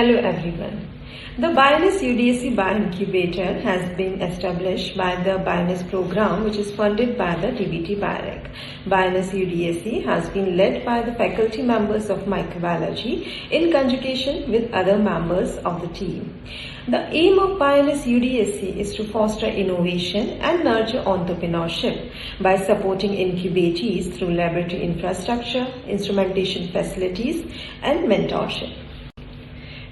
Hello everyone. The Bioness UDSC Bioincubator has been established by the Bioness program, which is funded by the DBT Biorec. Bioness UDSC has been led by the faculty members of microbiology in conjugation with other members of the team. The aim of Bioness UDSC is to foster innovation and nurture entrepreneurship by supporting incubatees through laboratory infrastructure, instrumentation facilities, and mentorship.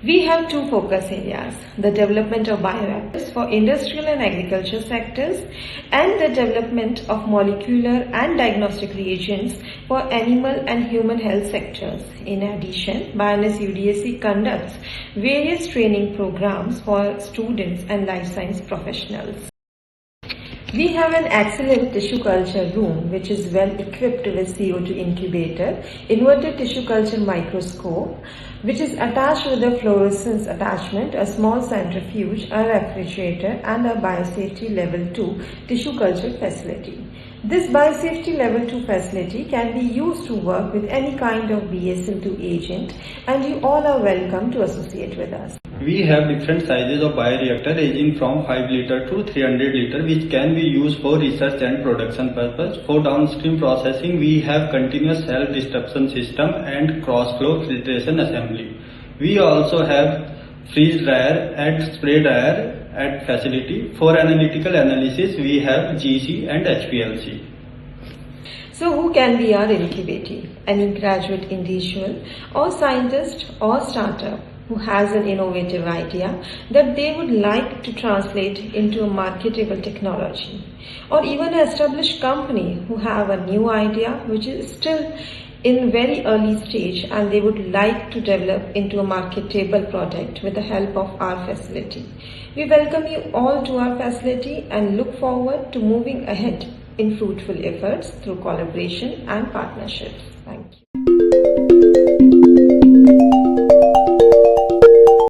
We have two focus areas, the development of bioreactors for industrial and agriculture sectors and the development of molecular and diagnostic reagents for animal and human health sectors. In addition, Bioness UDSC conducts various training programs for students and life science professionals. We have an excellent tissue culture room which is well equipped with CO2 incubator, inverted tissue culture microscope which is attached with a fluorescence attachment, a small centrifuge, a refrigerator and a biosafety level 2 tissue culture facility. This biosafety level 2 facility can be used to work with any kind of BSL-2 agent, and you all are welcome to associate with us. We have different sizes of bioreactor ranging from 5 liter to 300 liter which can be used for research and production purpose. For downstream processing, we have continuous self-destruction system and cross-flow filtration assembly. We also have freeze dryer and spray dryer at facility. For analytical analysis, we have GC and HPLC. So who can be our incubatee? Any graduate individual or scientist or startup who has an innovative idea that they would like to translate into a marketable technology, or even an established company who have a new idea which is still in very early stage and they would like to develop into a marketable product with the help of our facility. We welcome you all to our facility and look forward to moving ahead in fruitful efforts through collaboration and partnerships. Thank you.